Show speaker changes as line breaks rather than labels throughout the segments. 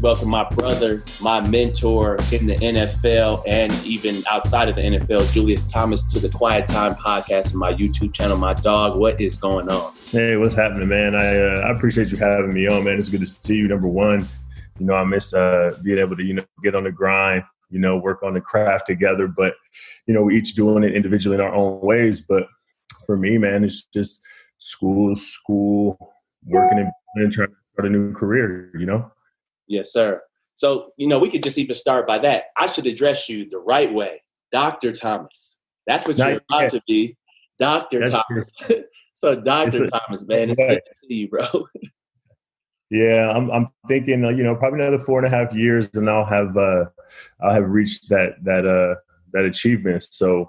welcome my brother, my mentor in the NFL and even outside of the NFL, Julius Thomas, to the Quiet Time podcast and my YouTube channel. My dog, what is going on?
Hey, what's happening, man? I appreciate you having me on, man. It's good to see you. Number one, I miss being able to, get on the grind, work on the craft together. But, we're each doing it individually in our own ways. But for me, man, it's just school, working and trying to start a new career,
Yes, sir. So, we could just even start by that. I should address you the right way. Dr. Thomas. That's what you're about to be. Dr. Thomas. So, Dr. Thomas, man, it's good to see you, bro.
Yeah, I'm thinking, probably another 4.5 years, and I'll have reached that achievement. So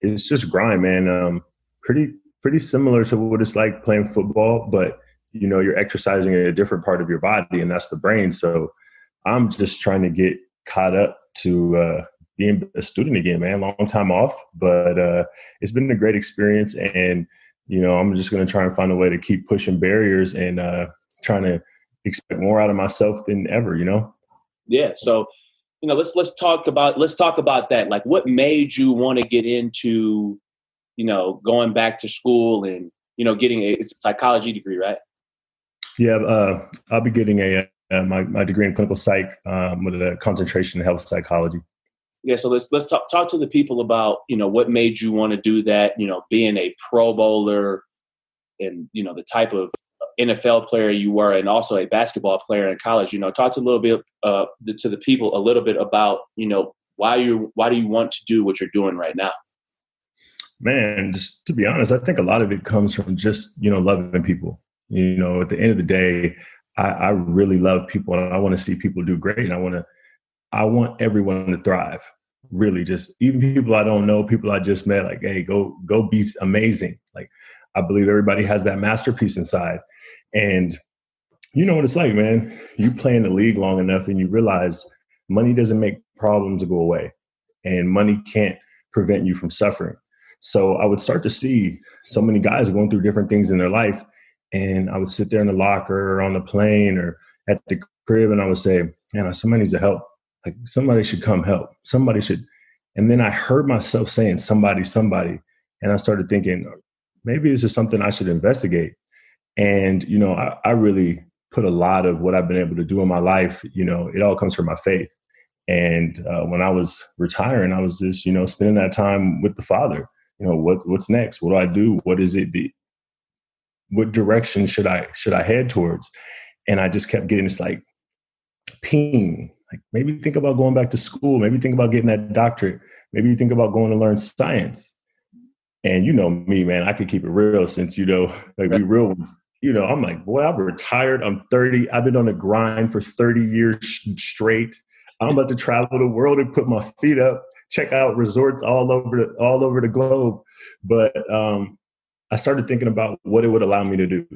it's just grind, man. Pretty similar to what it's like playing football, but you're exercising a different part of your body, and that's the brain. So I'm just trying to get caught up to being a student again, man. Long time off, but it's been a great experience, and I'm just going to try and find a way to keep pushing barriers and trying to expect more out of myself than ever,
Yeah. So, let's talk about that. Like, what made you want to get into, going back to school and, getting it's a psychology degree, right?
Yeah. I'll be getting my degree in clinical psych with a concentration in health psychology.
Yeah. So let's talk to the people about, what made you want to do that, being a Pro Bowler and, the type of NFL player you were, and also a basketball player in college. Talk to a little bit to the people a little bit about, why do you want to do what you're doing right now?
Man, just to be honest, I think a lot of it comes from just, loving people. At the end of the day, I really love people, and I want to see people do great. And I want everyone to thrive. Really, just even people I don't know, people I just met, like, hey, go be amazing. Like, I believe everybody has that masterpiece inside. And you know what it's like, man. You play in the league long enough and you realize money doesn't make problems go away, and money can't prevent you from suffering. So I would start to see so many guys going through different things in their life. And I would sit there in the locker or on the plane or at the crib, and I would say, man, somebody needs to help. Like, somebody should come help. Somebody should. And then I heard myself saying somebody. And I started thinking, maybe this is something I should investigate. And, I really put a lot of what I've been able to do in my life, it all comes from my faith. And when I was retiring, I was just, spending that time with the Father. What's next? What do I do? What is it? What direction should I head towards? And I just kept getting this like ping, like, maybe think about going back to school. Maybe think about getting that doctorate. Maybe you think about going to learn science. And me, man, I could keep it real since, we real ones. I'm like, boy, I'm retired. I'm 30. I've been on the grind for 30 years straight. I'm about to travel the world and put my feet up, check out resorts all over the globe. But I started thinking about what it would allow me to do.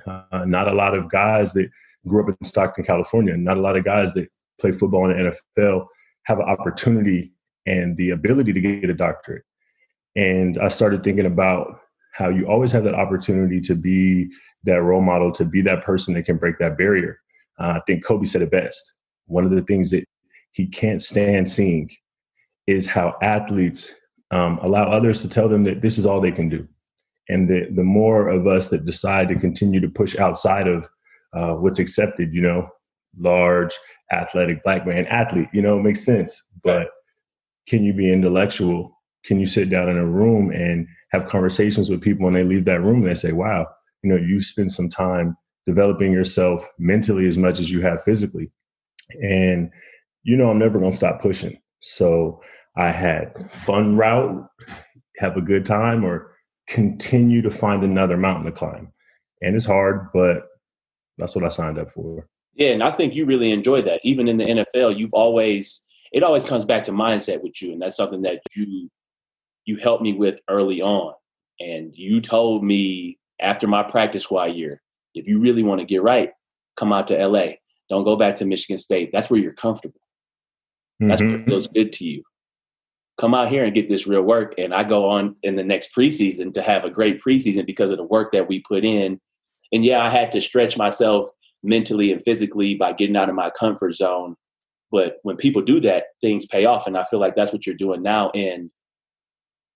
Not a lot of guys that grew up in Stockton, California, not a lot of guys that play football in the NFL have an opportunity and the ability to get a doctorate. And I started thinking about how you always have that opportunity to be that role model, to be that person that can break that barrier. I think Kobe said it best. One of the things that he can't stand seeing is how athletes allow others to tell them that this is all they can do. And the more of us that decide to continue to push outside of what's accepted, large, athletic, black man athlete, it makes sense. But can you be intellectual? Can you sit down in a room and have conversations with people when they leave that room and they say, wow, you spend some time developing yourself mentally as much as you have physically. And, I'm never going to stop pushing. So I had fun route, have a good time, or continue to find another mountain to climb. And it's hard, but that's what I signed up for.
Yeah. And I think you really enjoy that. Even in the NFL, it always comes back to mindset with you. And that's something that you helped me with early on. And you told me after my practice squad year, if you really want to get right, come out to LA. Don't go back to Michigan State. That's where you're comfortable. That's what feels good to you. Come out here and get this real work. And I go on in the next preseason to have a great preseason because of the work that we put in. And yeah, I had to stretch myself mentally and physically by getting out of my comfort zone. But when people do that, things pay off. And I feel like that's what you're doing now. And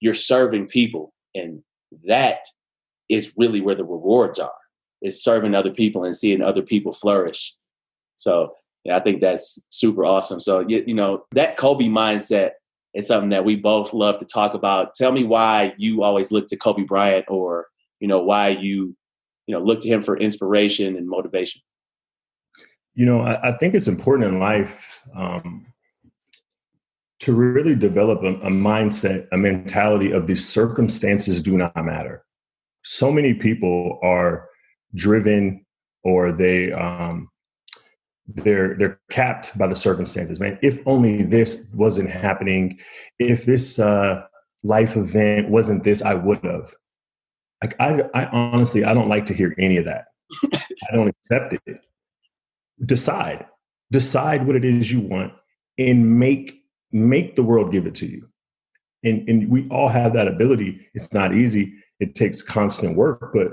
you're serving people. And that is really where the rewards are, is serving other people and seeing other people flourish. So yeah, I think that's super awesome. So, that Kobe mindset is something that we both love to talk about. Tell me why you always look to Kobe Bryant, or, why you look to him for inspiration and motivation.
I think it's important in life to really develop a mindset, a mentality of the circumstances do not matter. So many people are driven, or they're capped by the circumstances. Man, if only this wasn't happening, if this life event wasn't this, I would have. Like I honestly, I don't like to hear any of that. I don't accept it. Decide what it is you want, and make the world give it to you. And we all have that ability. It's not easy. It takes constant work, but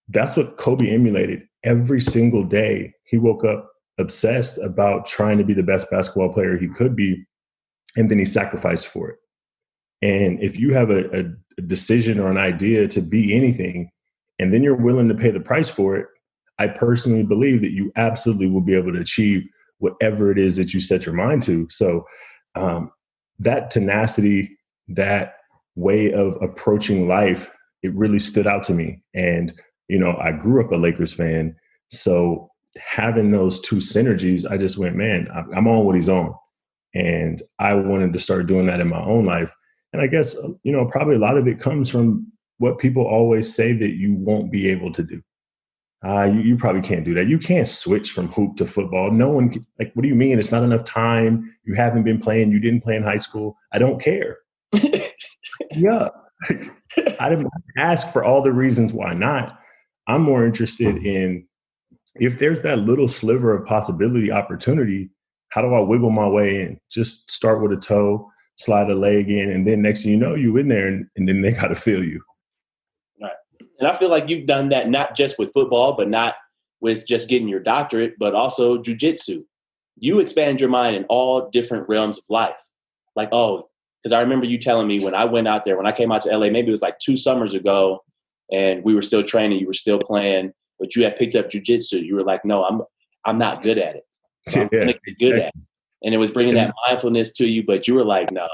that's what Kobe emulated every single day. He woke up obsessed about trying to be the best basketball player he could be, and then he sacrificed for it. And if you have a decision or an idea to be anything, and then you're willing to pay the price for it, I personally believe that you absolutely will be able to achieve whatever it is that you set your mind to. So that tenacity, that way of approaching life, it really stood out to me. And, I grew up a Lakers fan. So having those two synergies, I just went, man, I'm on what he's on. And I wanted to start doing that in my own life. And I guess, probably a lot of it comes from what people always say that you won't be able to do. You probably can't do that. You can't switch from hoop to football. No one can, like, what do you mean? It's not enough time. You haven't been playing. You didn't play in high school. I don't care. Yeah. I didn't ask for all the reasons why not. I'm more interested in, if there's that little sliver of possibility, opportunity, how do I wiggle my way in? Just start with a toe, slide a leg in, and then next thing you know, you in there, and then they got to feel you.
Right. And I feel like you've done that not just with football, but not with just getting your doctorate, but also jujitsu. You expand your mind in all different realms of life. Like, because I remember you telling me when I went out there, when I came out to LA, maybe it was like 2 summers ago, and we were still training, you were still playing, but you had picked up jujitsu. You were like, no, I'm not good at it. I'm going to get good at it. And it was bringing that mindfulness to you, but you were like, no,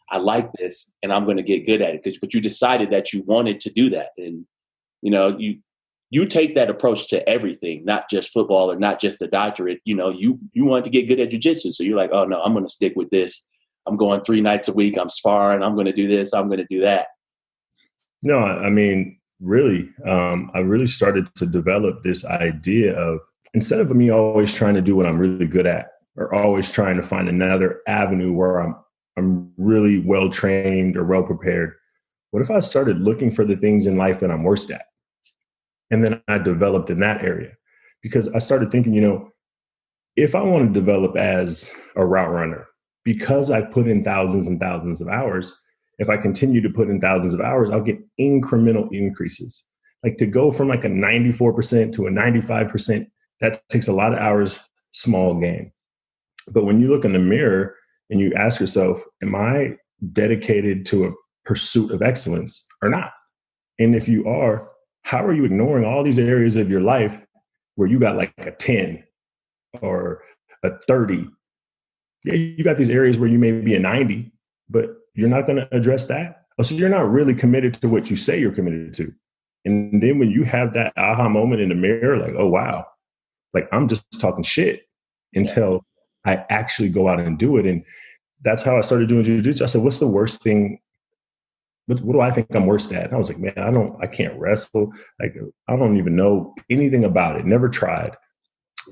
I like this and I'm going to get good at it. But you decided that you wanted to do that. And, you take that approach to everything, not just football or not just the doctorate. You want to get good at jujitsu. So you're like, oh no, I'm going to stick with this. I'm going 3 nights a week. I'm sparring. I'm going to do this. I'm going to do that.
No, I mean, really, I really started to develop this idea of, instead of me always trying to do what I'm really good at, or always trying to find another avenue where I'm really well trained or well prepared, what if I started looking for the things in life that I'm worst at? And then I developed in that area, because I started thinking, if I want to develop as a route runner, because I've put in thousands and thousands of hours, if I continue to put in thousands of hours, I'll get incremental increases. Like, to go from like a 94% to a 95%, that takes a lot of hours, small gain. But when you look in the mirror and you ask yourself, am I dedicated to a pursuit of excellence or not? And if you are, how are you ignoring all these areas of your life where you got like a 10 or a 30? Yeah, you got these areas where you may be a 90, but you're not going to address that. So you're not really committed to what you say you're committed to. And then when you have that aha moment in the mirror, like, oh, wow, like I'm just talking shit until I actually go out and do it. And that's how I started doing jiu-jitsu. I said, what's the worst thing? What do I think I'm worst at? And I was like, man, I can't wrestle. Like, I don't even know anything about it. Never tried.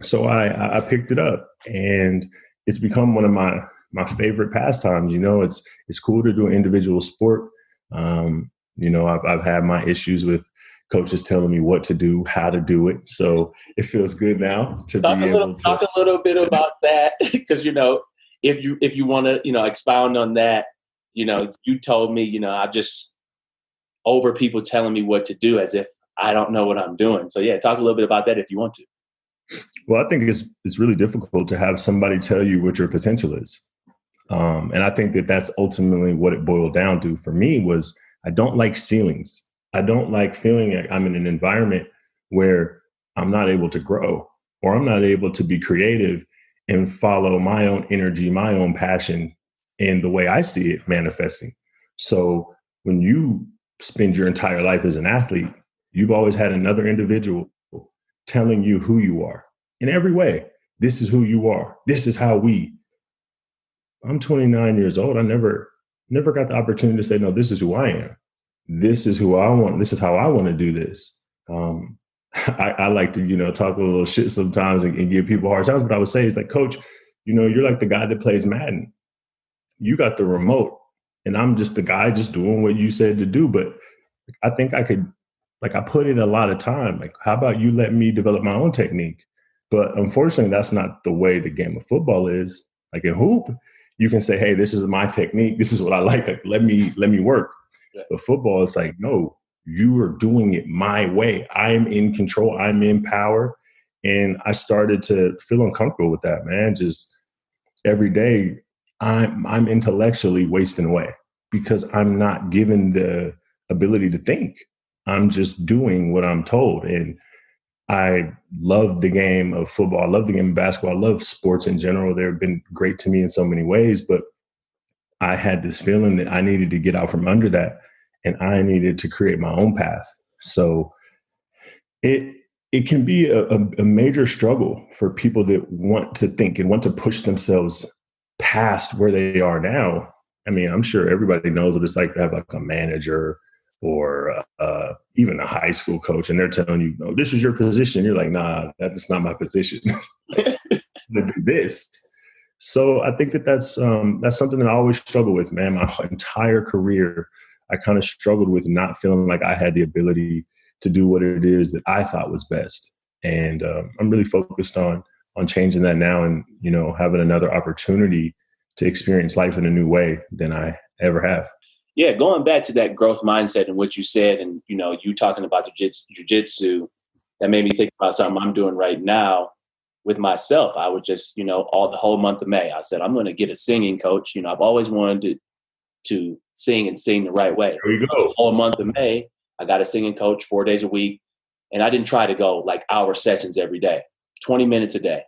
So I picked it up, and it's become one of my favorite pastimes. It's cool to do an individual sport. I've had my issues with coaches telling me what to do, how to do it. So it feels good now to talk
a little bit about that, because if you want to expound on that. You told me, I just over people telling me what to do as if I don't know what I'm doing. So yeah, talk a little bit about that if you want to.
Well, I think it's really difficult to have somebody tell you what your potential is. And I think that that's ultimately what it boiled down to for me was I don't like ceilings. I don't like feeling like I'm in an environment where I'm not able to grow or I'm not able to be creative and follow my own energy, my own passion in the way I see it manifesting. So when you spend your entire life as an athlete, you've always had another individual telling you who you are in every way. This is who you are. This is how I'm 29 years old. I never got the opportunity to say, no, this is who I am. This is who I want. This is how I want to do this. I like to, talk a little shit sometimes and give people hard times. But I would say, it's like, Coach, you're like the guy that plays Madden. You got the remote and I'm just the guy just doing what you said to do. But I think I could, I put in a lot of time. Like, how about you let me develop my own technique? But unfortunately, that's not the way the game of football is. Like in hoop, you can say, hey, this is my technique. This is what I like let me work. Yeah. But football, it's like, no, you are doing it my way. I'm in control. I'm in power. And I started to feel uncomfortable with that, man. Just every day, I'm intellectually wasting away because I'm not given the ability to think. I'm just doing what I'm told. And I love the game of football. I love the game of basketball. I love sports in general. They've been great to me in so many ways, but I had this feeling that I needed to get out from under that and I needed to create my own path. So it can be a major struggle for people that want to think and want to push themselves past where they are now. I mean, I'm sure everybody knows what it's like to have like a manager or even a high school coach, and they're telling you, no, this is your position. You're like, nah, that's not my position. I'm gonna do this. So I think that's something that I always struggle with, man. My entire career, I kind of struggled with not feeling like I had the ability to do what it is that I thought was best. And I'm really focused on changing that now and, having another opportunity to experience life in a new way than I ever have.
Yeah, going back to that growth mindset and what you said and, you talking about the jiu-jitsu, that made me think about something I'm doing right now with myself. I would just, all the whole month of May, I said, I'm going to get a singing coach. I've always wanted to sing and sing the right way.
There you go.
The whole month of May, I got a singing coach 4 days a week. And I didn't try to go like hour sessions every day, 20 minutes a day.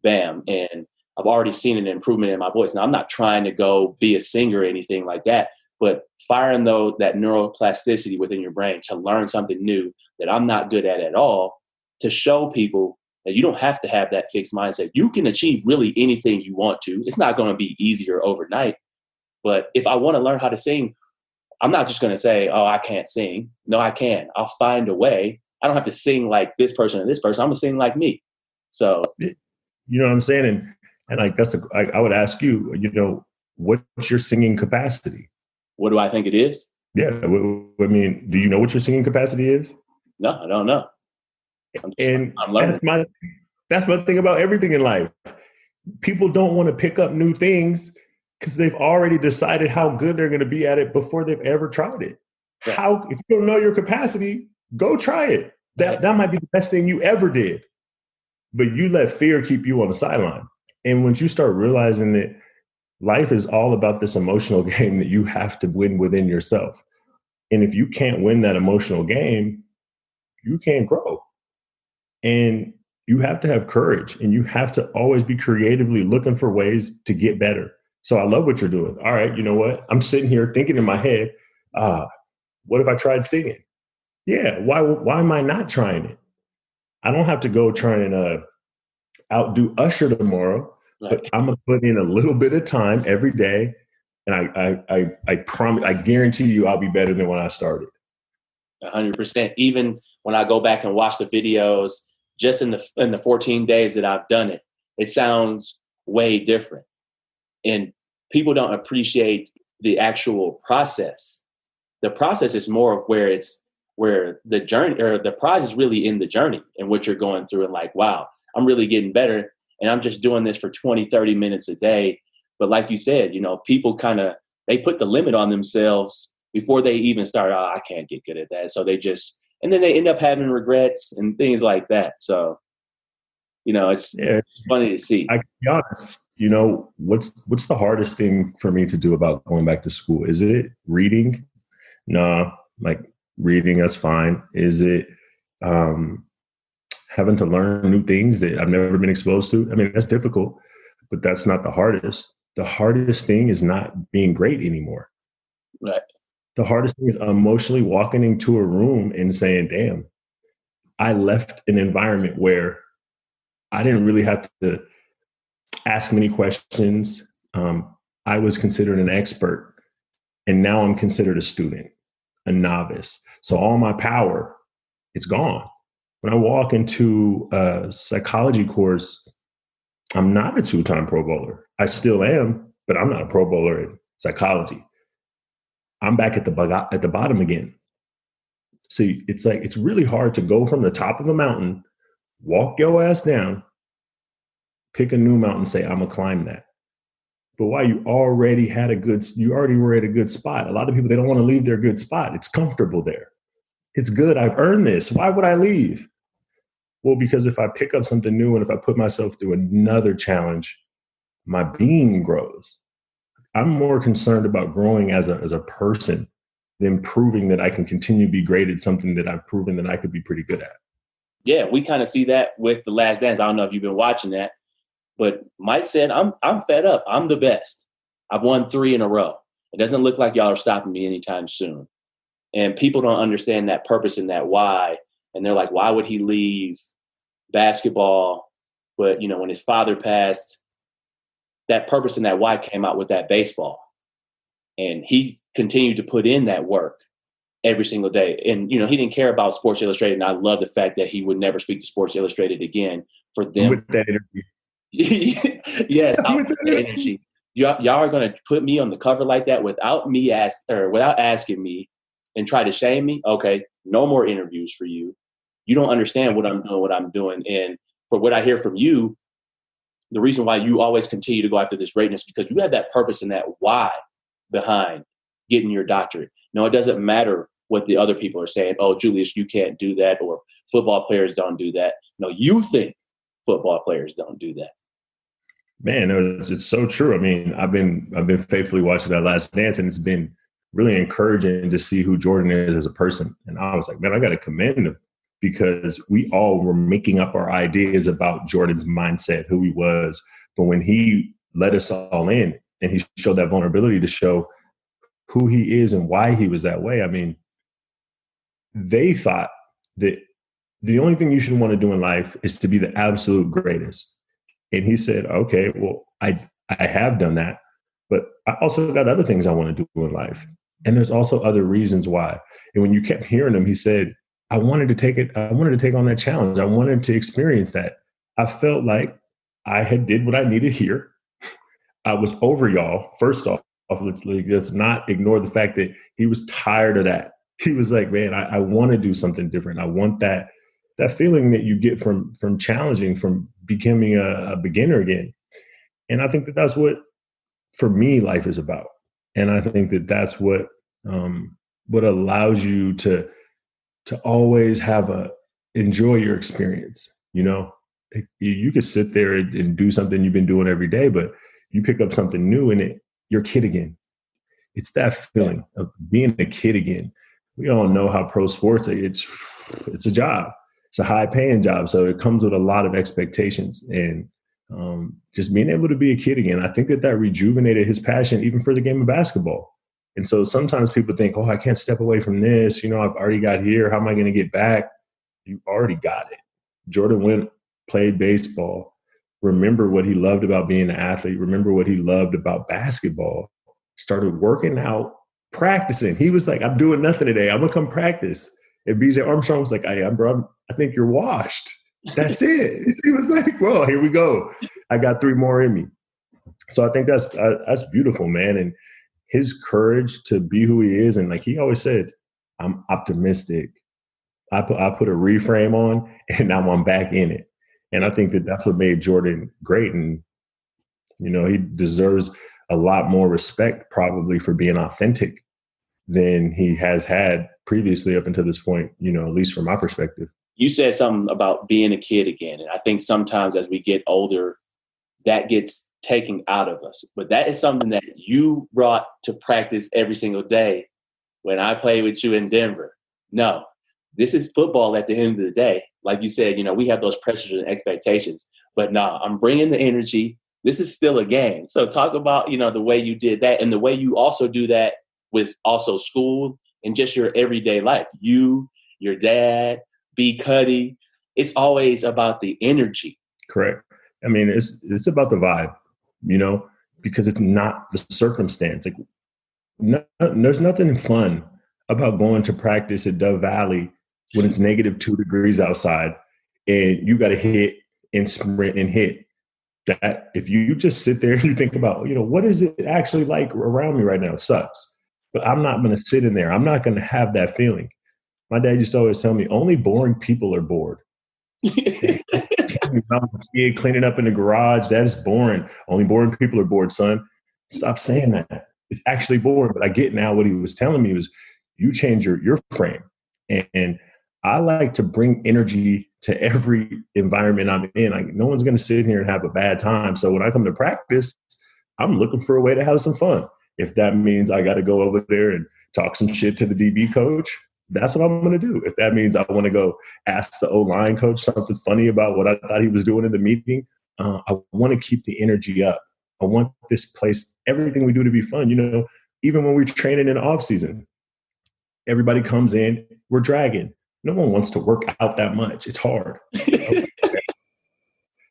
Bam. And I've already seen an improvement in my voice. Now, I'm not trying to go be a singer or anything like that, but firing that neuroplasticity within your brain to learn something new that I'm not good at all, to show people that you don't have to have that fixed mindset. You can achieve really anything you want to. It's not going to be easier overnight. But if I want to learn how to sing, I'm not just going to say, oh, I can't sing. No, I can. I'll find a way. I don't have to sing like this person or this person. I'm going to sing like me. So,
you know what I'm saying? And like, I would ask you, what's your singing capacity?
What do I think it is?
Yeah. I mean, do you know what your singing capacity is?
No, I don't know.
I'm learning. That's my thing about everything in life. People don't want to pick up new things because they've already decided how good they're going to be at it before they've ever tried it. Yeah. If you don't know your capacity, go try it. That might be the best thing you ever did. But you let fear keep you on the sideline. And once you start realizing that life is all about this emotional game that you have to win within yourself. And if you can't win that emotional game, you can't grow. And you have to have courage and you have to always be creatively looking for ways to get better. So I love what you're doing. All right, you know what? I'm sitting here thinking in my head, what if I tried singing? Yeah, why am I not trying it? I don't have to go try and outdo Usher tomorrow, but I'm gonna put in a little bit of time every day, and I promise, I guarantee you, I'll be better than when I started.
100%. Even when I go back and watch the videos, just in the 14 days that I've done it, it sounds way different. And people don't appreciate the actual process. The process is more of where the journey or the prize is really in the journey and what you're going through and like, wow, I'm really getting better. And I'm just doing this for 20, 30 minutes a day. But like you said, people they put the limit on themselves before they even start, I can't get good at that. So and then they end up having regrets and things like that. So It's funny to see.
I can be honest. What's the hardest thing for me to do about going back to school? Is it reading? No, like reading, that's fine. Is it having to learn new things that I've never been exposed to? I mean, that's difficult, but that's not the hardest. The hardest thing is not being great anymore.
Right.
The hardest thing is emotionally walking into a room and saying, damn, I left an environment where I didn't really have to ask many questions. I was considered an expert, and now I'm considered a student, a novice. So all my power, it's gone. When I walk into a psychology course, I'm not a 2-time Pro Bowler. I still am, but I'm not a Pro Bowler in psychology. I'm back at the bottom again. See, it's like, it's really hard to go from the top of a mountain, walk your ass down, pick a new mountain, say, I'm gonna climb that. But why? You already were at a good spot. A lot of people, they don't want to leave their good spot. It's comfortable there. It's good. I've earned this. Why would I leave? Well, because if I pick up something new and if I put myself through another challenge, my being grows. I'm more concerned about growing as a person than proving that I can continue to be great at something that I've proven that I could be pretty good at.
Yeah, we kind of see that with The Last Dance. I don't know if you've been watching that, but Mike said, I'm fed up. I'm the best. I've won 3 in a row. It doesn't look like y'all are stopping me anytime soon. And people don't understand that purpose and that why. And they're like, why would he leave basketball? But, when his father passed, that purpose and that why came out with that baseball. And he continued to put in that work every single day. And, he didn't care about Sports Illustrated. And I love the fact that he would never speak to Sports Illustrated again for them.
With that energy.
Yes, with that energy. Y'all are going to put me on the cover like that without asking me and try to shame me. Okay, no more interviews for you. You don't understand what I'm doing. And for what I hear from you, the reason why you always continue to go after this greatness, because you have that purpose and that why behind getting your doctorate. No, it doesn't matter what the other people are saying. Oh, Julius, you can't do that, or football players don't do that. No, you think football players don't do that.
Man, it's so true. I mean, I've been faithfully watching that Last Dance, and it's been really encouraging to see who Jordan is as a person. And I was like, man, I got to commend him, because we all were making up our ideas about Jordan's mindset, who he was. But when he let us all in and he showed that vulnerability to show who he is and why he was that way, I mean, they thought that the only thing you should want to do in life is to be the absolute greatest. And he said, okay, well, I have done that, but I also got other things I want to do in life. And there's also other reasons why. And when you kept hearing him, he said, I wanted to take on that challenge. I wanted to experience that. I felt like I had did what I needed here. I was over y'all. First off, let's not ignore the fact that he was tired of that. He was like, man, I want to do something different. I want that feeling that you get from challenging, from becoming a beginner again. And I think that that's what, for me, life is about. And I think that that's what allows you to always enjoy your experience. You could sit there and do something you've been doing every day, but you pick up something new and you're a kid again. It's that feeling of being a kid again. We all know how pro sports, it's a job. It's a high paying job. So it comes with a lot of expectations, and just being able to be a kid again. I think that rejuvenated his passion even for the game of basketball. And so sometimes people think, oh, I can't step away from this. I've already got here. How am I going to get back? You already got it. Jordan played baseball. Remember what he loved about being an athlete. Remember what he loved about basketball. Started working out, practicing. He was like, I'm doing nothing today. I'm going to come practice. And BJ Armstrong was like, hey, bro, I think you're washed. That's it. He was like, well, here we go. I got 3 more in me. So I think that's beautiful, man. And his courage to be who he is. And like he always said, I'm optimistic. I put a reframe on and now I'm back in it. And I think that that's what made Jordan great. And, he deserves a lot more respect probably for being authentic than he has had previously up until this point, at least from my perspective.
you said something about being a kid again. And I think sometimes as we get older, that gets taken out of us. But that is something that you brought to practice every single day when I played with you in Denver. No, this is football at the end of the day. Like you said, we have those pressures and expectations. But no, I'm bringing the energy. This is still a game. So talk about, the way you did that and the way you also do that with also school and just your everyday life. You, your dad, B. Cuddy. It's always about the energy.
Correct. I mean, it's about the vibe, because it's not the circumstance. Like, there's nothing fun about going to practice at Dove Valley when it's -2 degrees outside and you got to hit and sprint and hit. That if you just sit there and you think about, what is it actually like around me right now? It sucks. But I'm not going to sit in there. I'm not going to have that feeling. My dad used to always tell me, only boring people are bored. Kid cleaning up in the garage, that's boring. Only boring people are bored, son. Stop saying that. It's actually boring. But I get now what he was telling me was you change your frame. And I like to bring energy to every environment I'm in. Like, no one's going to sit here and have a bad time. So when I come to practice, I'm looking for a way to have some fun. If that means I got to go over there and talk some shit to the DB coach, that's what I'm going to do. If that means I want to go ask the O-line coach something funny about what I thought he was doing in the meeting, I want to keep the energy up. I want this place, everything we do to be fun. Even when we're training in the off season, everybody comes in, we're dragging. No one wants to work out that much. It's hard.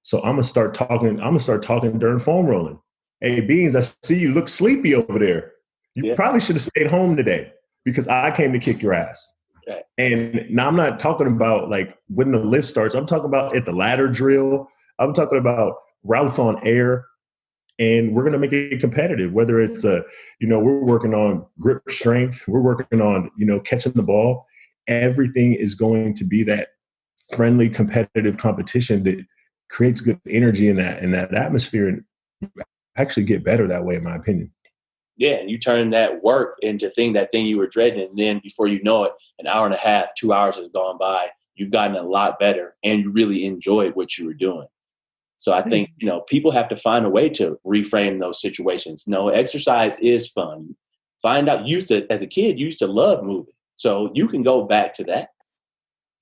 So I'm going to start talking during foam rolling. Hey, Beans, I see you look sleepy over there. You probably should have stayed home today because I came to kick your ass.
Right.
And now I'm not talking about like when the lift starts. I'm talking about at the ladder drill. I'm talking about routes on air. And we're going to make it competitive, whether it's, we're working on grip strength. We're working on, catching the ball. Everything is going to be that friendly, competitive competition that creates good energy in that atmosphere. And you actually get better that way, in my opinion.
Yeah, and you turn that work into that thing you were dreading. And then before you know it, an hour and a half, 2 hours has gone by. You've gotten a lot better and you really enjoyed what you were doing. So I think, people have to find a way to reframe those situations. No, exercise is fun. Find out, as a kid, you used to love moving. So you can go back to that.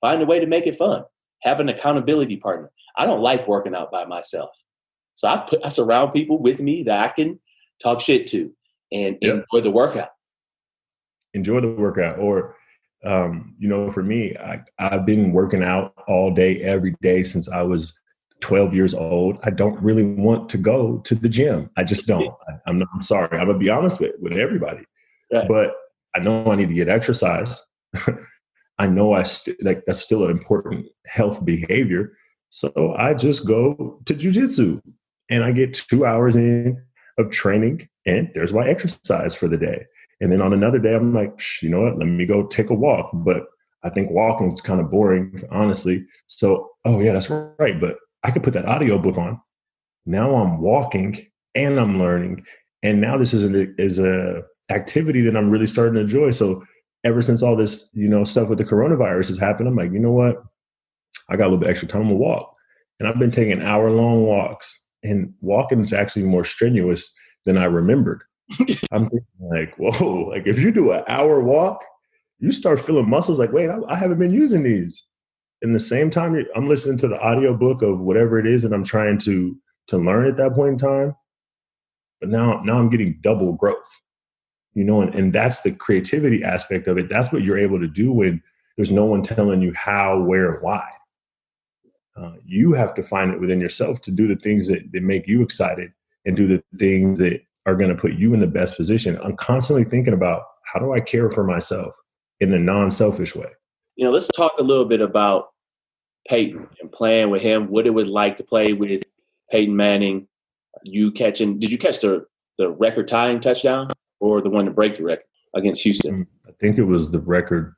Find a way to make it fun. Have an accountability partner. I don't like working out by myself. So I surround people with me that I can talk shit to and enjoy the workout.
Enjoy the workout. Or, for me, I've been working out all day, every day since I was 12 years old. I don't really want to go to the gym. I just don't. I'm sorry. I'm going to be honest with everybody.
Right.
But I know I need to get exercise. I know that's still an important health behavior. So I just go to jiu-jitsu and I get 2 hours in of training and there's my exercise for the day. And then on another day, I'm like, you know what, let me go take a walk. But I think walking is kind of boring, honestly. So, that's right. But I could put that audio book on. Now I'm walking and I'm learning. And now this is a activity that I'm really starting to enjoy. So ever since all this, stuff with the coronavirus has happened, I'm like, you know what? I got a little bit extra time to walk. And I've been taking hour-long walks. And walking is actually more strenuous than I remembered. I'm thinking like, whoa, like if you do an hour walk, you start feeling muscles like, wait, I haven't been using these. In the same time, I'm listening to the audiobook of whatever it is that I'm trying to learn at that point in time. But now I'm getting double growth, and that's the creativity aspect of it. That's what you're able to do when there's no one telling you how, where, and why. You have to find it within yourself to do the things that make you excited and do the things that are going to put you in the best position. I'm constantly thinking about how do I care for myself in a non-selfish way.
Let's talk a little bit about Payton and playing with him, what it was like to play with Payton Manning. Did you catch the record tying touchdown or the one to break the record against Houston?
I think it was the record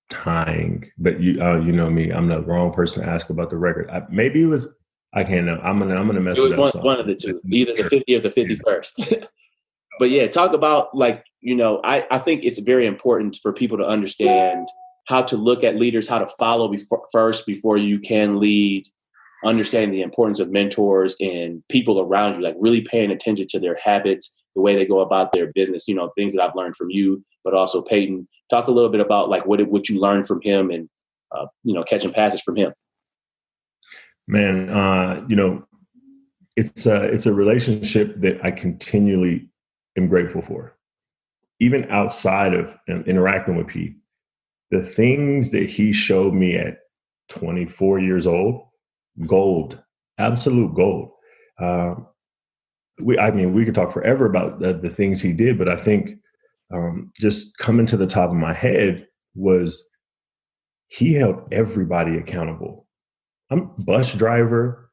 tying, but you know me, I'm the wrong person to ask about the record. Maybe it was, I can't know. I'm gonna mess it up.
One of the two, either the 50 or the 51st. But yeah, talk about I think it's very important for people to understand how to look at leaders, how to follow first before you can lead, understanding the importance of mentors and people around you, like really paying attention to their habits, the way they go about their business, things that I've learned from you, but also Payton. Talk a little bit about like what you learned from him and, catching passes from him.
Man, it's a relationship that I continually am grateful for. Even outside of interacting with Pete, the things that he showed me at 24 years old, gold, absolute gold. We could talk forever about the things he did, but I think just coming to the top of my head was he held everybody accountable. I'm bus driver,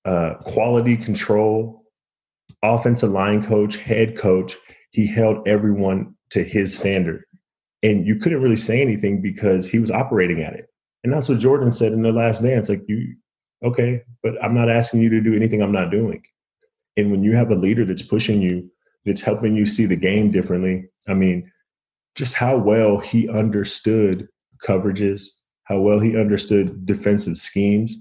quality control, offensive line coach, head coach. He held everyone to his standard. And you couldn't really say anything because he was operating at it. And that's what Jordan said in The Last Dance. Like, okay, but I'm not asking you to do anything I'm not doing. And when you have a leader that's pushing you, that's helping you see the game differently, I mean, just how well he understood coverages, how well he understood defensive schemes.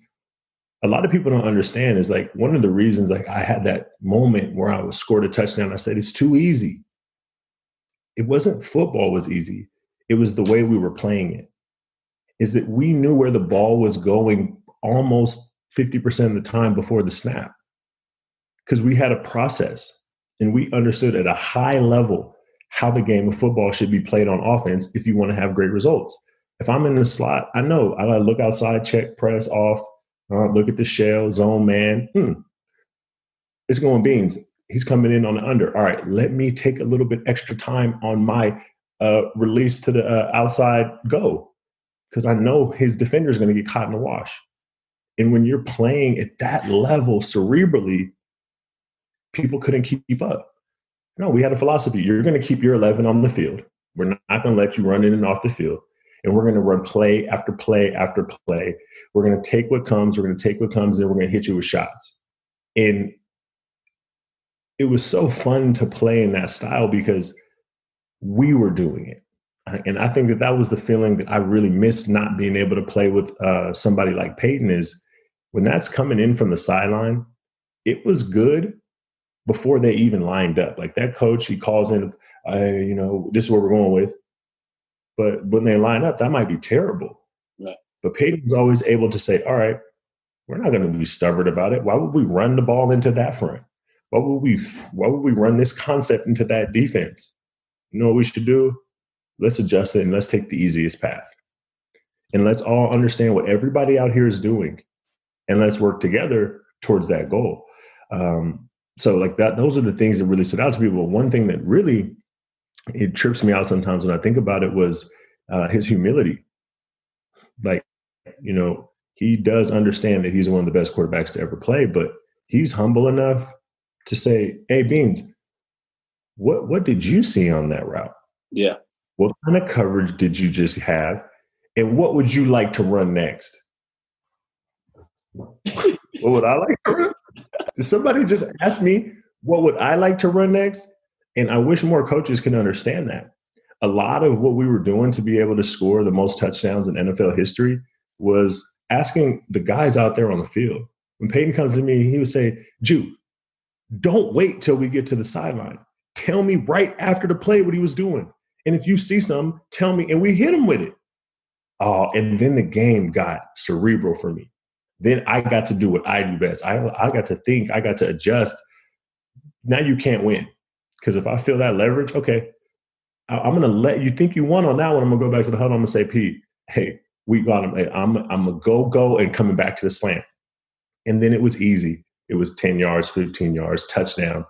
A lot of people don't understand is like one of the reasons like I had that moment where I was scored a touchdown. I said, it's too easy. It wasn't football was easy. It was the way we were playing it. Is that we knew where the ball was going almost 50% of the time before the snap because we had a process and we understood at a high level how the game of football should be played on offense if you want to have great results. If I'm in the slot, I know I got to look outside, check, press, off, look at the shell, zone man. It's going beans. He's coming in on the under. All right, let me take a little bit extra time on my release to the outside go because I know his defender is going to get caught in the wash. And when you're playing at that level cerebrally, people couldn't keep up. No, we had a philosophy. You're going to keep your 11 on the field. We're not going to let you run in and off the field. And we're going to run play after play after play. We're going to take what comes. We're going to take what comes, and we're going to hit you with shots. And it was so fun to play in that style because we were doing it. And I think that was the feeling that I really missed not being able to play with somebody like Payton is when that's coming in from the sideline, it was good before they even lined up. Like that coach, he calls in, this is what we're going with. But when they line up, that might be terrible.
Right.
But Payton was always able to say, all right, we're not going to be stubborn about it. Why would we run the ball into that front? Why would we run this concept into that defense? You know what we should do? Let's adjust it and let's take the easiest path. And let's all understand what everybody out here is doing. And let's work together towards that goal. So like that, those are the things that really stood out to people. One thing that really, it trips me out sometimes when I think about it was his humility. Like, he does understand that he's one of the best quarterbacks to ever play, but he's humble enough to say, hey, Beans, what did you see on that route?
Yeah.
What kind of coverage did you just have? And what would you like to run next? What would I like to run? Did somebody just ask me, what would I like to run next? And I wish more coaches can understand that. A lot of what we were doing to be able to score the most touchdowns in NFL history was asking the guys out there on the field. When Payton comes to me, he would say, Ju, don't wait till we get to the sideline. Tell me right after the play what he was doing. And if you see some, tell me. And we hit him with it. Oh, and then the game got cerebral for me. Then I got to do what I do best. I got to think. I got to adjust. Now you can't win. Because if I feel that leverage, okay, I'm going to let you think you won on that one. I'm going to go back to the huddle. I'm going to say, Pete, hey, we got him. Hey, I'm going to go and coming back to the slant. And then it was easy. It was 10 yards, 15 yards, touchdown.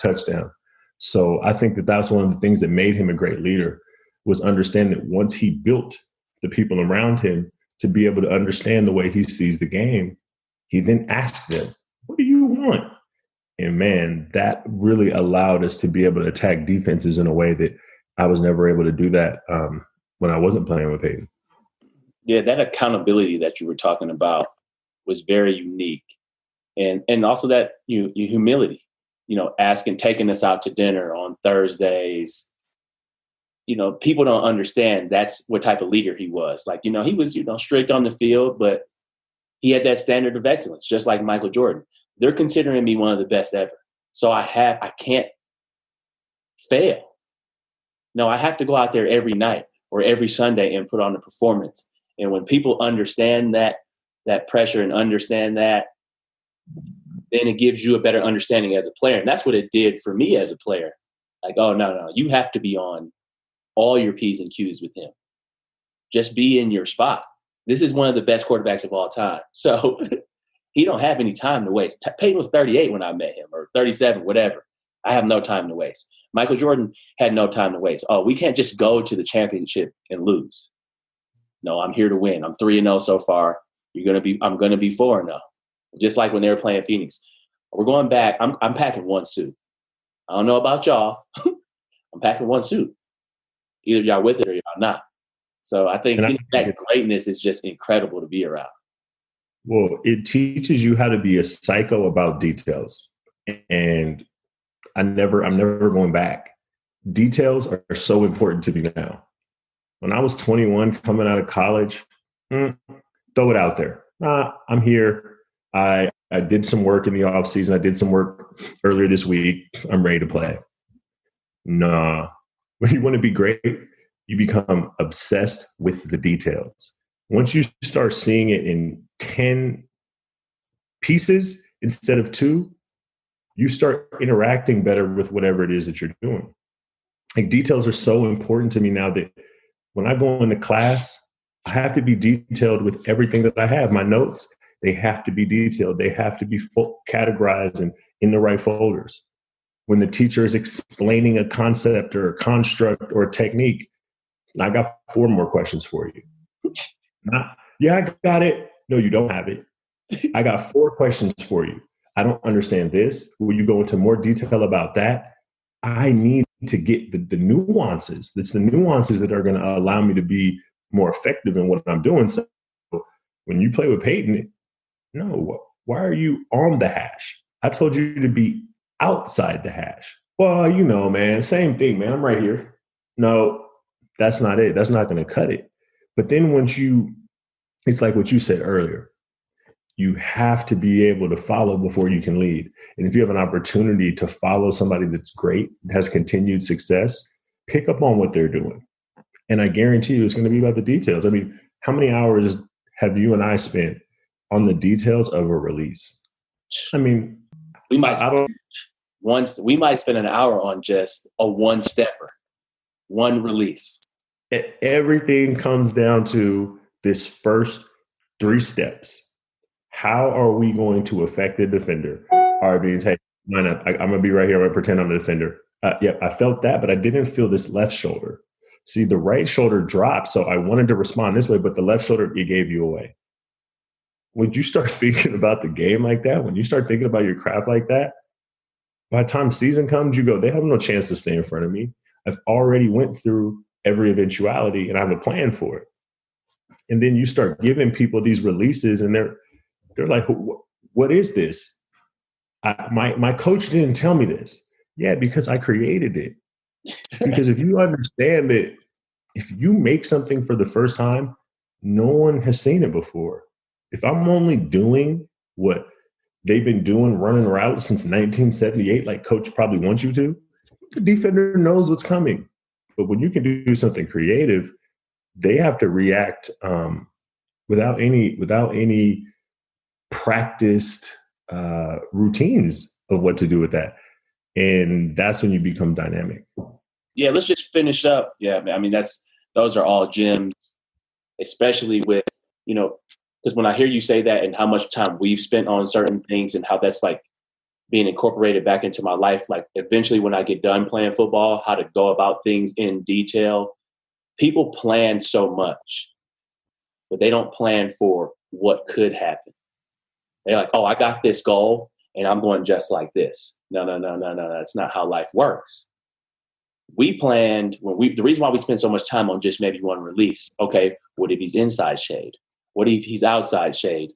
So I think that that's one of the things that made him a great leader was understanding that once he built the people around him to be able to understand the way he sees the game, he then asked them, what do you want? And man, that really allowed us to be able to attack defenses in a way that I was never able to do that when I wasn't playing with Payton.
Yeah, that accountability that you were talking about was very unique. And also that humility, taking us out to dinner on Thursdays, people don't understand that's what type of leader he was. Like, he was, strict on the field, but he had that standard of excellence, just like Michael Jordan. They're considering me one of the best ever. So I can't fail. No, I have to go out there every night or every Sunday and put on a performance. And when people understand that pressure and understand that, then it gives you a better understanding as a player. And that's what it did for me as a player. Like, oh, no, you have to be on all your P's and Q's with him. Just be in your spot. This is one of the best quarterbacks of all time. So he don't have any time to waste. Payton was 38 when I met him, or 37, whatever. I have no time to waste. Michael Jordan had no time to waste. Oh, we can't just go to the championship and lose. No, I'm here to win. I'm 3-0 so far. I'm going to be 4-0. Just like when they were playing Phoenix. We're going back. I'm packing one suit. I don't know about y'all. I'm packing one suit. Either y'all with it or y'all not. So I think that greatness is just incredible to be around.
Well, it teaches you how to be a psycho about details. And I'm never going back. Details are so important to me now. When I was 21 coming out of college, throw it out there. I'm here. I did some work in the off season. I did some work earlier this week. I'm ready to play. Nah. When you want to be great, you become obsessed with the details. Once you start seeing it in 10 pieces instead of 2, you start interacting better with whatever it is that you're doing. Like, details are so important to me now that when I go into class, I have to be detailed with everything that I have. My notes, they have to be detailed. They have to be categorized and in the right folders. When the teacher is explaining a concept or a construct or a technique, I got 4 more questions for you. Yeah, I got it. No, you don't have it. I got 4 questions for you. I don't understand this. Will you go into more detail about that? I need to get the nuances. It's the nuances that are going to allow me to be more effective in what I'm doing. So when you play with Payton, no, why are you on the hash? I told you to be outside the hash. Well, man, same thing, man. I'm right here. No, that's not it. That's not going to cut it. But then it's like what you said earlier. You have to be able to follow before you can lead. And if you have an opportunity to follow somebody that's great, has continued success, pick up on what they're doing. And I guarantee you it's going to be about the details. I mean, how many hours have you and I spent on the details of a release? I mean,
we might spend an hour on just a one-stepper, one release.
Everything comes down to this first 3 steps. How are we going to affect the defender? All right, means, hey, line up. I'm going to be right here. I'm going to pretend I'm the defender. I felt that, but I didn't feel this left shoulder. See, the right shoulder dropped, so I wanted to respond this way, but the left shoulder, it gave you away. When you start thinking about the game like that, when you start thinking about your craft like that, by the time season comes, you go, they have no chance to stay in front of me. I've already went through every eventuality, and I have a plan for it. And then you start giving people these releases, and they're like, what is this? My coach didn't tell me this. Yeah, because I created it. Because if you understand that if you make something for the first time, no one has seen it before. If I'm only doing what they've been doing, running routes since 1978, like coach probably wants you to, the defender knows what's coming. But when you can do something creative, they have to react without any practiced routines of what to do with that. And that's when you become dynamic.
Yeah, let's just finish up. Yeah, I mean, those are all gems, especially with, because when I hear you say that and how much time we've spent on certain things and how that's like being incorporated back into my life, like eventually when I get done playing football, how to go about things in detail. People plan so much, but they don't plan for what could happen. They're like, oh, I got this goal and I'm going just like this. No. That's not how life works. We planned the reason why we spend so much time on just maybe one release. Okay, what if he's inside shade? What if he's outside shade?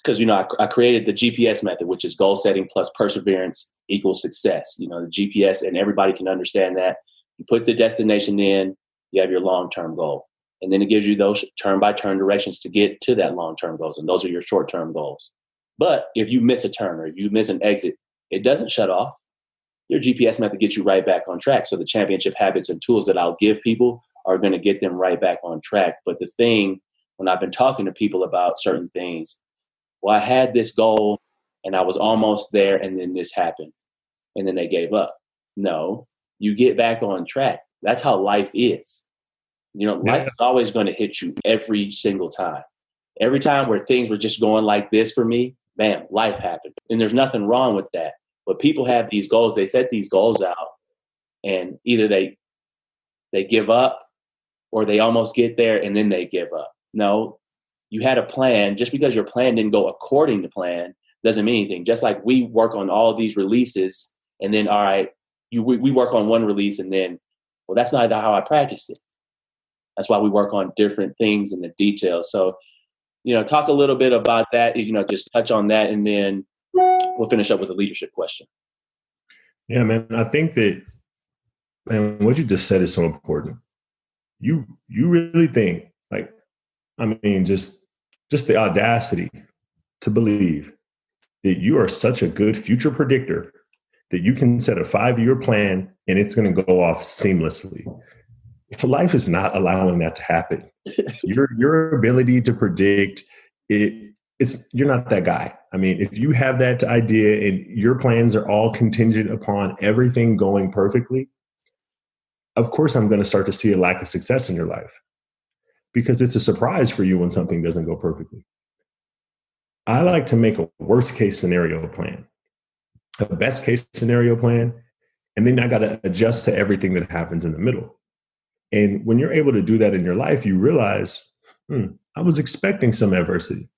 Because, I created the GPS method, which is goal setting plus perseverance equals success. The GPS, and everybody can understand that. You put the destination in, you have your long-term goal. And then it gives you those turn-by-turn directions to get to that long-term goals. And those are your short-term goals. But if you miss a turn or if you miss an exit, it doesn't shut off. Your GPS method gets you right back on track. So the championship habits and tools that I'll give people are going to get them right back on track. But the thing, when I've been talking to people about certain things, well, I had this goal and I was almost there and then this happened and then they gave up. No, you get back on track. That's how life is. Life is always going to hit you every single time. Every time where things were just going like this for me, bam, life happened. And there's nothing wrong with that. But people have these goals. They set these goals out and either they give up or they almost get there and then they give up. No, you had a plan. Just because your plan didn't go according to plan doesn't mean anything. Just like we work on all of these releases and then, all right, we work on one release and then, well, that's not how I practiced it. That's why we work on different things in the details. So, talk a little bit about that, just touch on that, and then we'll finish up with a leadership question.
Yeah, man, I think that, man, what you just said is so important. You really think, just the audacity to believe that you are such a good future predictor that you can set a 5-year plan and it's going to go off seamlessly. Life is not allowing that to happen. Your ability to predict you're not that guy. If you have that idea and your plans are all contingent upon everything going perfectly, of course I'm going to start to see a lack of success in your life because it's a surprise for you when something doesn't go perfectly. I like to make a worst case scenario plan, a best case scenario plan, and then I got to adjust to everything that happens in the middle. And when you're able to do that in your life, you realize, I was expecting some adversity.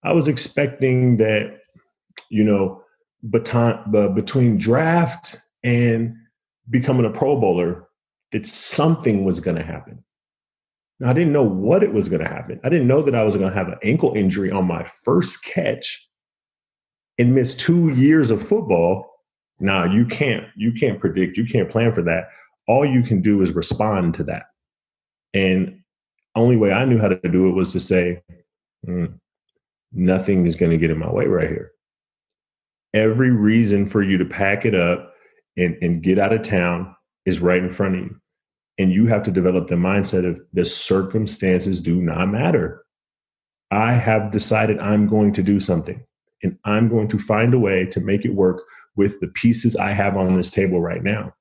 I was expecting that, between draft and becoming a Pro Bowler, that something was going to happen. Now, I didn't know what it was going to happen. I didn't know that I was going to have an ankle injury on my first catch and miss 2 years of football. Nah, you can't predict. You can't plan for that. All you can do is respond to that. And only way I knew how to do it was to say, nothing is going to get in my way right here. Every reason for you to pack it up and get out of town is right in front of you. And you have to develop the mindset of the circumstances do not matter. I have decided I'm going to do something and I'm going to find a way to make it work with the pieces I have on this table right now.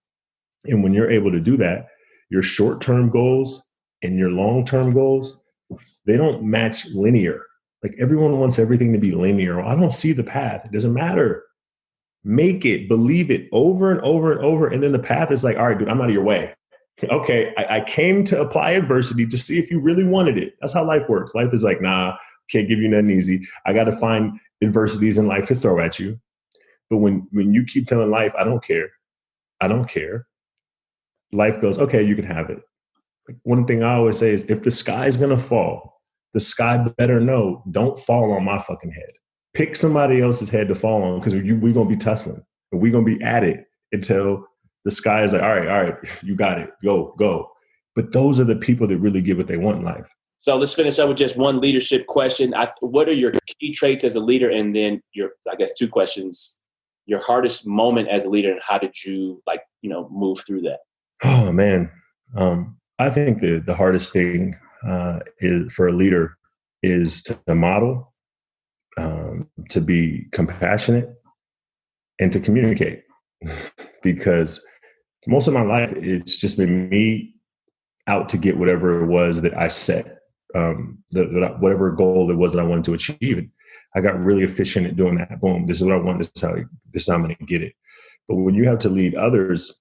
And when you're able to do that, your short-term goals and your long-term goals, they don't match linear. Like everyone wants everything to be linear. I don't see the path. It doesn't matter. Make it, believe it over and over and over. And then the path is like, all right, dude, I'm out of your way. Okay, I came to apply adversity to see if you really wanted it. That's how life works. Life is like, nah, can't give you nothing easy. I got to find adversities in life to throw at you. But when you keep telling life, I don't care, life goes, okay, you can have it. One thing I always say is if the sky's going to fall, the sky better know, don't fall on my fucking head. Pick somebody else's head to fall on because we're going to be tussling and we're going to be at it until the sky is like, all right, you got it. Go. But those are the people that really get what they want in life.
So let's finish up with just one leadership question. What are your key traits as a leader? And then two questions, your hardest moment as a leader and how did you move through that?
Oh man. I think the hardest thing is for a leader is to model, to be compassionate and to communicate because most of my life, it's just been me out to get whatever it was that I set, whatever goal it was that I wanted to achieve. And I got really efficient at doing that. Boom, this is what I want. This is how I'm going to get it. But when you have to lead others,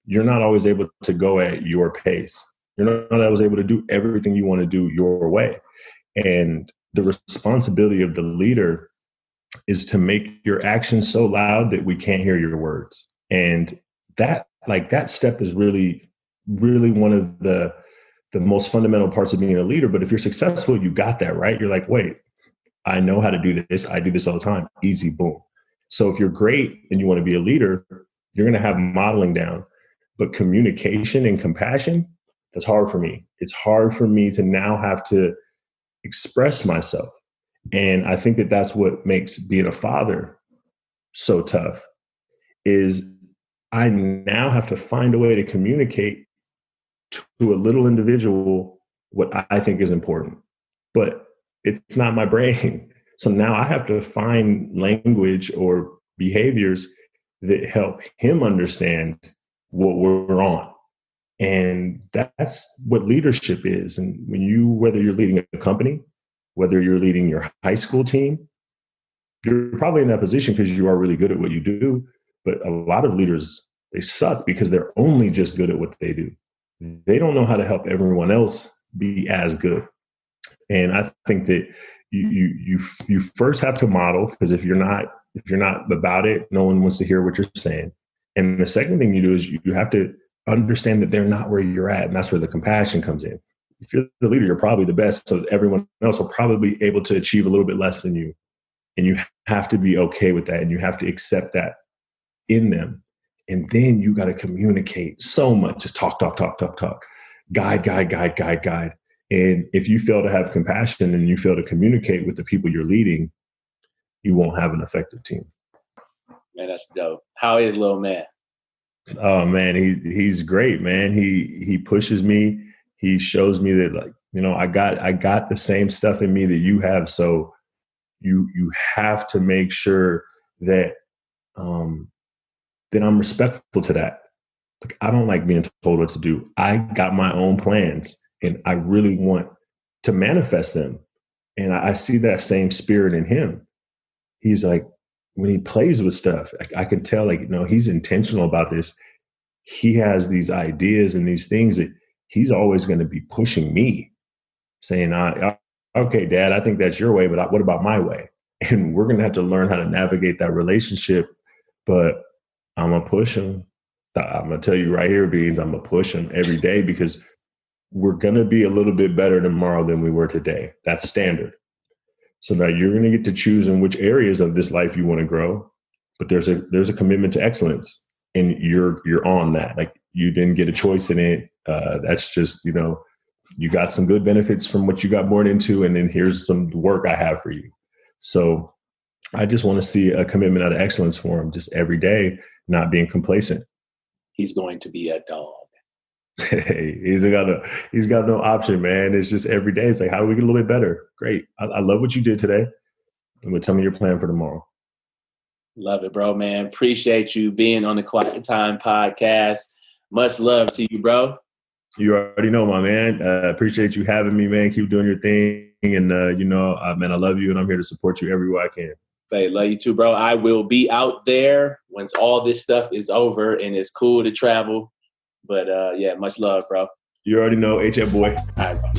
you're not always able to go at your pace. You're not always able to do everything you want to do your way. And the responsibility of the leader is to make your actions so loud that we can't hear your words. And that step is really, really one of the most fundamental parts of being a leader. But if you're successful, you got that, right? You're like, wait, I know how to do this. I do this all the time. Easy, boom. So if you're great and you want to be a leader, you're going to have modeling down. But communication and compassion, that's hard for me. It's hard for me to now have to express myself. And I think that that's what makes being a father so tough, is I now have to find a way to communicate to a little individual what I think is important. But it's not my brain. So now I have to find language or behaviors that help him understand what we're on. And that's what leadership is. And whether you're leading a company, whether you're leading your high school team, you're probably in that position because you are really good at what you do. But a lot of leaders, they suck because they're only just good at what they do. They don't know how to help everyone else be as good. And I think that you first have to model, because if you're not about it, no one wants to hear what you're saying. And the second thing you do is you have to understand that they're not where you're at. And that's where the compassion comes in. If you're the leader, you're probably the best. So everyone else will probably be able to achieve a little bit less than you. And you have to be okay with that. And you have to accept that in them. And then you got to communicate so much. Just talk. Guide. And if you fail to have compassion and you fail to communicate with the people you're leading, you won't have an effective team.
Man, that's dope. How is little man?
Oh man, he's great, man. He pushes me. He shows me that, like, I got the same stuff in me that you have. So you have to make sure that that I'm respectful to that. Like, I don't like being told what to do. I got my own plans and I really want to manifest them. And I see that same spirit in him. He's like, when he plays with stuff, I can tell, like, he's intentional about this. He has these ideas and these things that he's always going to be pushing me, saying, okay, Dad, I think that's your way, but what about my way? And we're going to have to learn how to navigate that relationship. But I'm going to push him. I'm going to tell you right here, Beans, I'm going to push him every day, because we're going to be a little bit better tomorrow than we were today. That's standard. So now you're going to get to choose in which areas of this life you want to grow, but there's a commitment to excellence, and you're on that. Like, you didn't get a choice in it. That's just, you got some good benefits from what you got born into, and then here's some work I have for you. So I just want to see a commitment out of excellence for him, just every day, not being complacent.
He's going to be a dog.
Hey, he's got no option, man. It's just every day. It's like, how do we get a little bit better? Great. I love what you did today. And tell me your plan for tomorrow.
Love it, bro, man. Appreciate you being on the Quiet Time podcast. Much love to you, bro.
You already know, my man. Appreciate you having me, man. Keep doing your thing. And, man, I love you, and I'm here to support you everywhere I can.
Hey, love you too, bro. I will be out there once all this stuff is over, and it's cool to travel. But, yeah, much love, bro.
You already know. HF boy.
All right, bro.